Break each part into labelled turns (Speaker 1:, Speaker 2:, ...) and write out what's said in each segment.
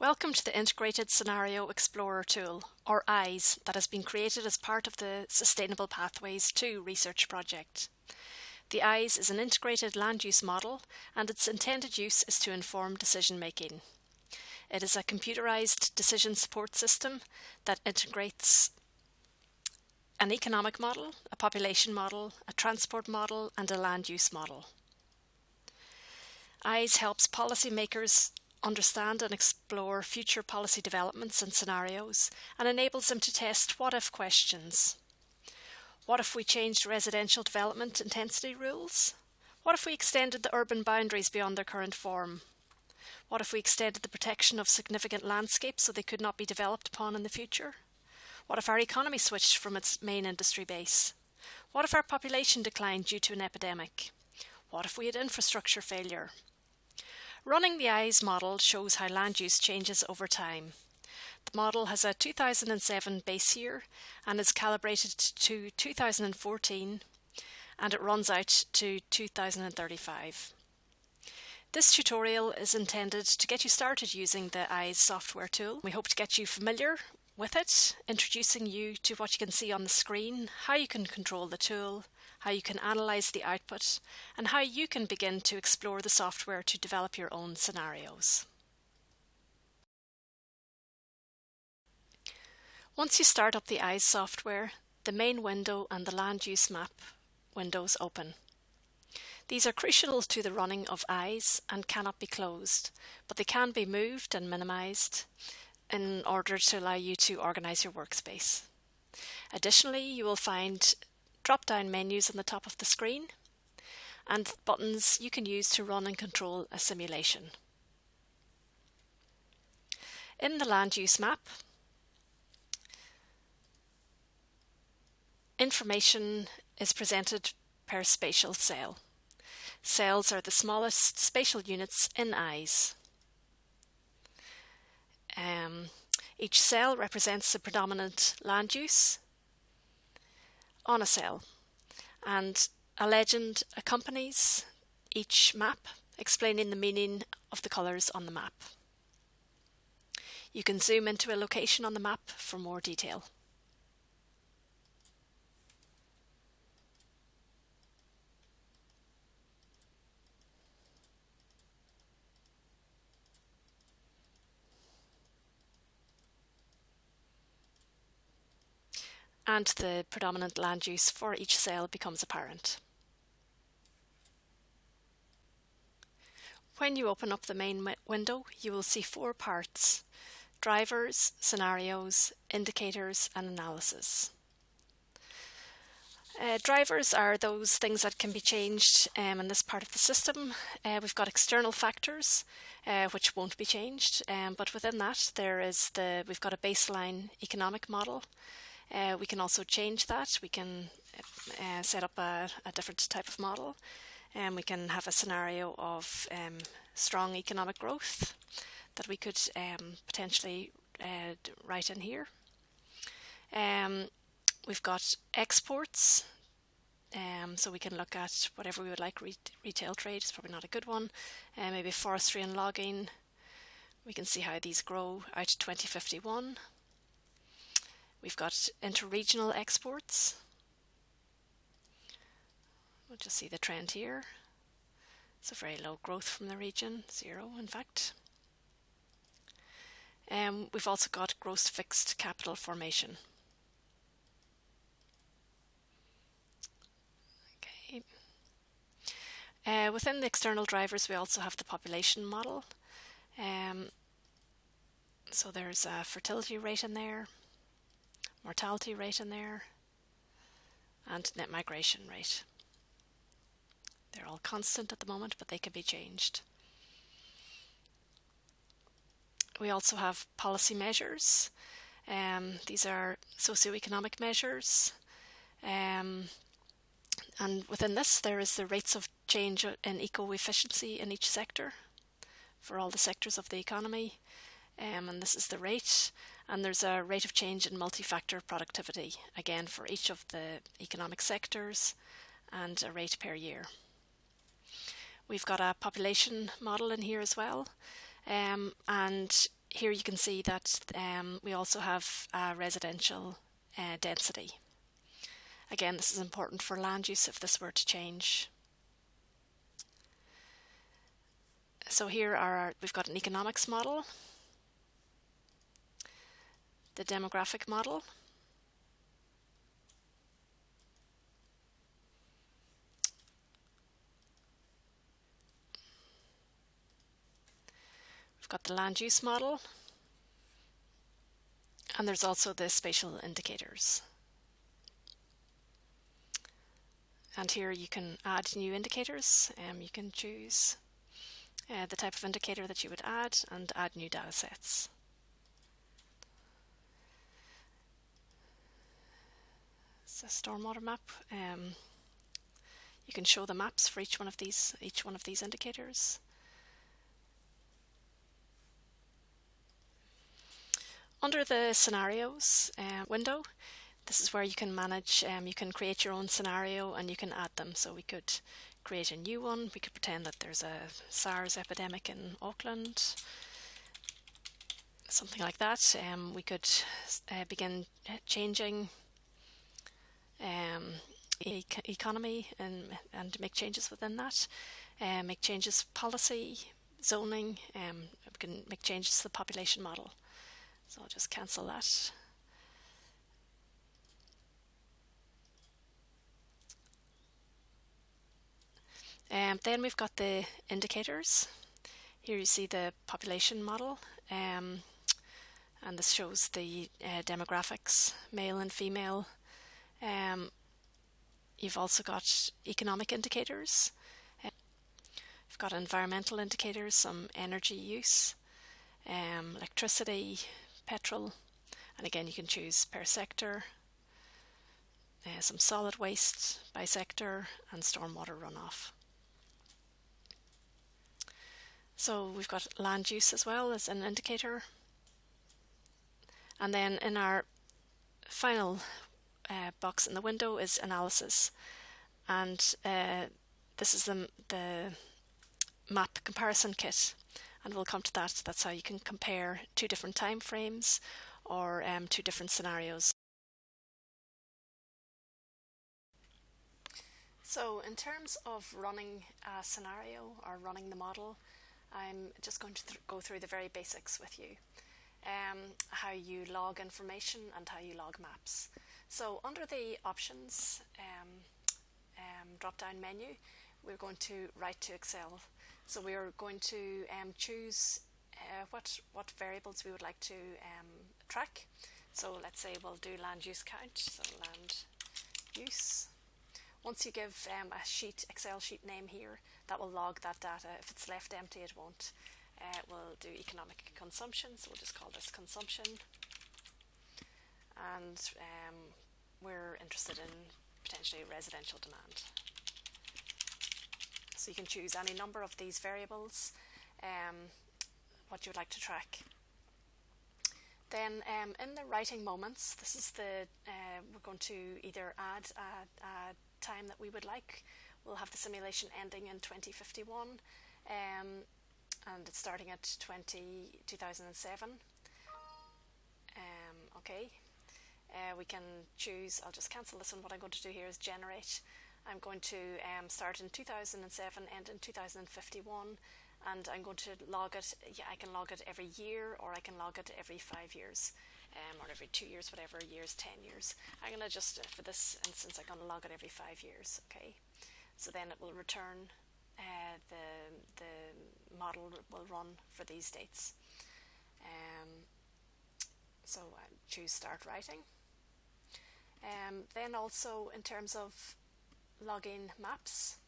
Speaker 1: Welcome to the Integrated Scenario Explorer tool, or ISE, that has been created as part of the Sustainable Pathways 2 research project. The ISE is an integrated land use model, and its intended use is to inform decision making. It is a computerized decision support system that integrates an economic model, a population model, a transport model, and a land use model. ISE helps policymakers understand and explore future policy developments and scenarios, and enables them to test what-if questions. What if we changed residential development intensity rules? What if we extended the urban boundaries beyond their current form? What if we extended the protection of significant landscapes so they could not be developed upon in the future? What if our economy switched from its main industry base? What if our population declined due to an epidemic? What if we had infrastructure failure? Running the ISE model shows how land use changes over time. The model has a 2007 base year and is calibrated to 2014, and it runs out to 2035. This tutorial is intended to get you started using the ISE software tool. We hope to get you familiar with it, introducing you to what you can see on the screen, how you can control the tool, how you can analyse the output, and how you can begin to explore the software to develop your own scenarios. Once you start up the ISE software, the main window and the land use map windows open. These are crucial to the running of ISE and cannot be closed, but they can be moved and minimised in order to allow you to organise your workspace. Additionally, you will find drop-down menus on the top of the screen and buttons you can use to run and control a simulation. In the land use map, information is presented per spatial cell. Cells are the smallest spatial units in ISE. Each cell represents the predominant land use on a cell, and a legend accompanies each map, explaining the meaning of the colours on the map. You can zoom into a location on the map for more detail. And the predominant land use for each cell becomes apparent. When you open up the main window, you will see 4 parts: drivers, scenarios, indicators, and analysis. Drivers are those things that can be changed in this part of the system. We've got external factors which won't be changed, but within that we've got a baseline economic model. We can also change that. We can set up a different type of model, and we can have a scenario of strong economic growth that we could potentially write in here. We've got exports, so we can look at whatever we would like. Retail trade is probably not a good one. Maybe forestry and logging. We can see how these grow out to 2051. We've got interregional exports. We'll just see the trend here. So very low growth from the region, 0 in fact. We've also got gross fixed capital formation. Okay. Within the external drivers, we also have the population model. So there's a fertility rate in there, mortality rate in there, and net migration rate. They're all constant at the moment, but they can be changed. We also have policy measures. These are socioeconomic measures. And within this, there is the rates of change in eco-efficiency in each sector for all the sectors of the economy. And this is the rate. And there's a rate of change in multi-factor productivity, again for each of the economic sectors, and a rate per year. We've got a population model in here as well, and here you can see that we also have residential density. Again, this is important for land use if this were to change. So here we've got an economics model, the demographic model, we've got the land use model, and there's also the spatial indicators. And here you can add new indicators. You can choose the type of indicator that you would add and add new data sets. It's a stormwater map. You can show the maps for each one of these indicators. Under the scenarios window, this is where you can manage, you can create your own scenario and you can add them. So we could create a new one. We could pretend that there's a SARS epidemic in Auckland, something like that. We could begin changing economy and make changes within that. Make changes policy, zoning. We can make changes to the population model. So I'll just cancel that. Then we've got the indicators. Here you see the population model, and this shows the demographics, male and female. You've also got economic indicators. We've got environmental indicators, some energy use, electricity, petrol, and again you can choose per sector, some solid waste by sector, and stormwater runoff. So we've got land use as well as an indicator. And then in our final box in the window is analysis. And this is the map comparison kit. And we'll come to that. That's how you can compare two different time frames or two different scenarios. So in terms of running a scenario or running the model, I'm just going to go through the very basics with you. How you log information and how you log maps. So under the options drop-down menu, we're going to write to Excel. So we are going to choose what variables we would like to track. So let's say we'll do land use count. So land use. Once you give a Excel sheet name here, that will log that data. If it's left empty, it won't. We'll do economic consumption, so we'll just call this consumption. And we're interested in potentially residential demand. So you can choose any number of these variables, what you would like to track. Then in the writing moments, this is we're going to either add a time that we would like. We'll have the simulation ending in 2051, and it's starting at 2007. Okay, we can choose, I'll just cancel this one. What I'm going to do here is generate. I'm going to start in 2007, end in 2051, and I'm going to log it. Yeah, I can log it every year, or I can log it every 5 years, or every 2 years, whatever years, 10 years. I'm going to just, for this instance, I'm going to log it every 5 years. Okay, so then it will return. The model will run for these dates. So I choose start writing. Then also in terms of logging maps,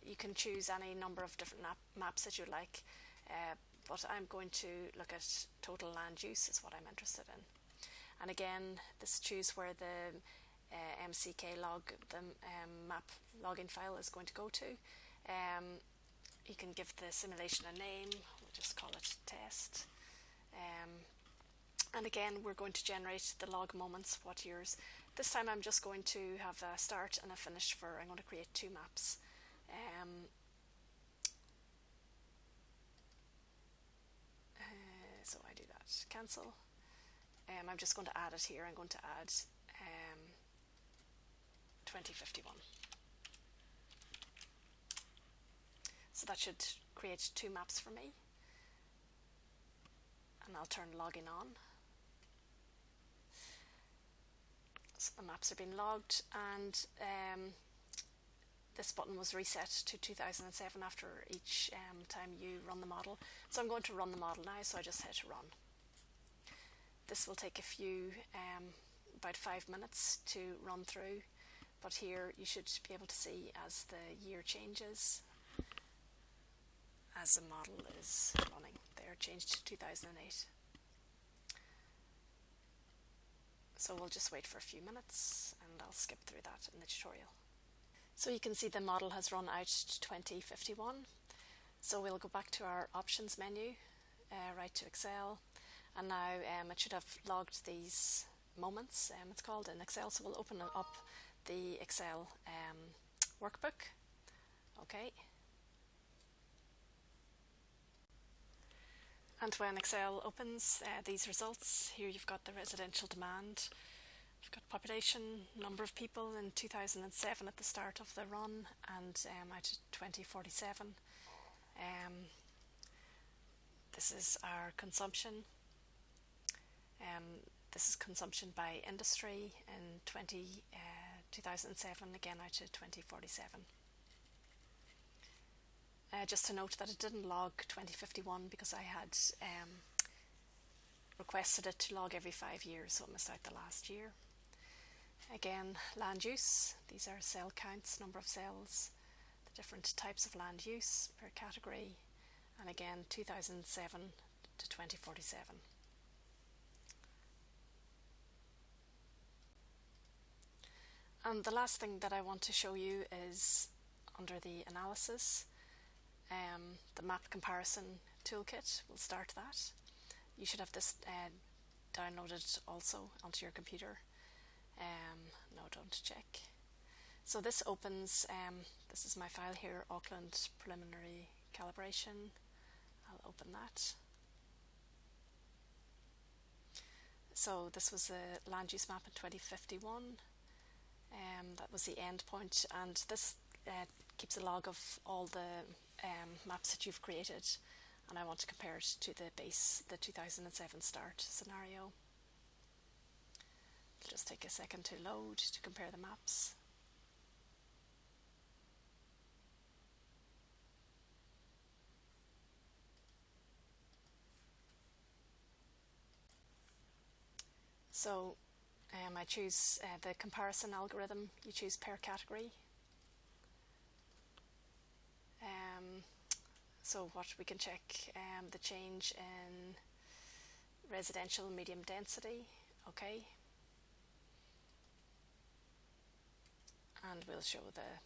Speaker 1: you can choose any number of different maps that you like, but I'm going to look at total land use is what I'm interested in. And again, this choose where the MCK log, the map logging file is going to go to. You can give the simulation a name. We'll just call it test. And again, we're going to generate the log moments, what years. This time I'm just going to have a start and a finish I'm going to create two maps. that, cancel. I'm just going to add it here. I'm going to add 2051. So that should create two maps for me. And I'll turn logging on. So the maps are being logged, and this button was reset to 2007 after each time you run the model. So I'm going to run the model now, so I just hit run. This will take a few, about 5 minutes to run through, but here you should be able to see as the year changes, as the model is running. There, changed to 2008. So we'll just wait for a few minutes and I'll skip through that in the tutorial. So you can see the model has run out to 2051. So we'll go back to our options menu, right to Excel, and now it should have logged these moments, it's called in Excel. So we'll open up the Excel workbook. Okay. And when Excel opens these results, here you've got the residential demand, you've got population, number of people in 2007 at the start of the run, and out to 2047. This is our consumption. This is consumption by industry in 2007, again out to 2047. Just to note that it didn't log 2051 because I had requested it to log every 5 years, so it missed out the last year. Again, land use, these are cell counts, number of cells, the different types of land use per category, and again 2007 to 2047. And the last thing that I want to show you is under the analysis, the map comparison toolkit. We'll start that. You should have this downloaded also onto your computer. No, don't check. So this opens, this is my file here, Auckland Preliminary Calibration. I'll open that. So this was the land use map in 2051. That was the end point, and this keeps a log of all the maps that you've created, and I want to compare it to the base, the 2007 start scenario. It'll just take a second to load to compare the maps. So I choose the comparison algorithm. You choose per category. So what we can check, the change in residential medium density, okay, and we'll show the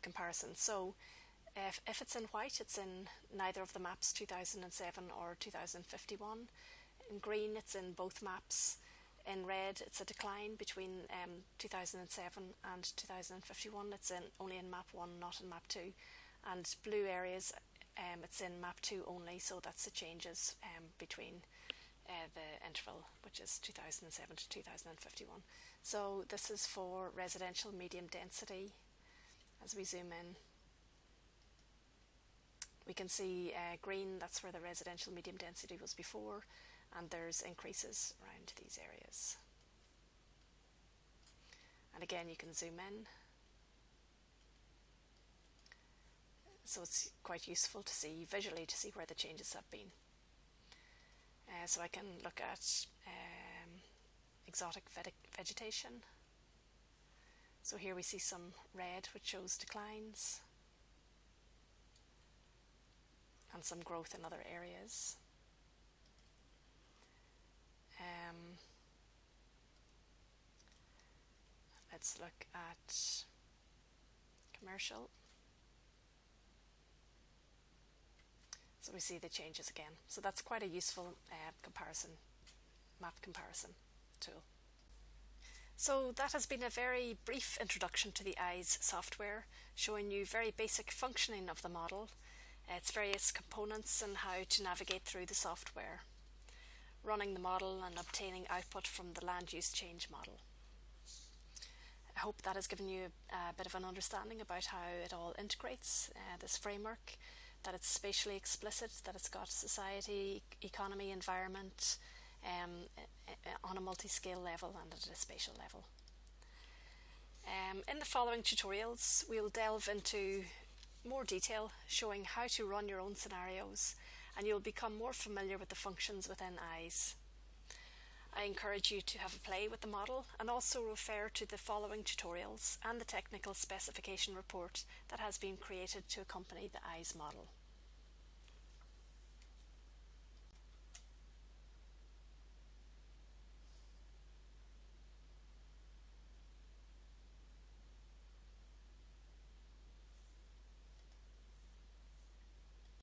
Speaker 1: comparison. So if it's in white, it's in neither of the maps, 2007 or 2051. In green, it's in both maps. In red, it's a decline between 2007 and 2051. It's only in map 1, not in map 2. And blue areas, it's in map 2 only, so that's the changes between the interval, which is 2007 to 2051. So this is for residential medium density. As we zoom in, we can see green, that's where the residential medium density was before, and there's increases around these areas. And again, you can zoom in. So it's quite useful to see visually, to see where the changes have been. So I can look at exotic vegetation. So here we see some red, which shows declines, and some growth in other areas. Let's look at commercial. So we see the changes again. So that's quite a useful map comparison tool. So that has been a very brief introduction to the ISE software, showing you very basic functioning of the model. its various components and how to navigate through the software, running the model and obtaining output from the land use change model. I hope that has given you a bit of an understanding about how it all integrates, this framework, that it's spatially explicit, that it's got society, economy, environment on a multi-scale level and at a spatial level. In the following tutorials, we'll delve into more detail showing how to run your own scenarios, and you'll become more familiar with the functions within ISE. I encourage you to have a play with the model and also refer to the following tutorials and the technical specification report that has been created to accompany the ISE model.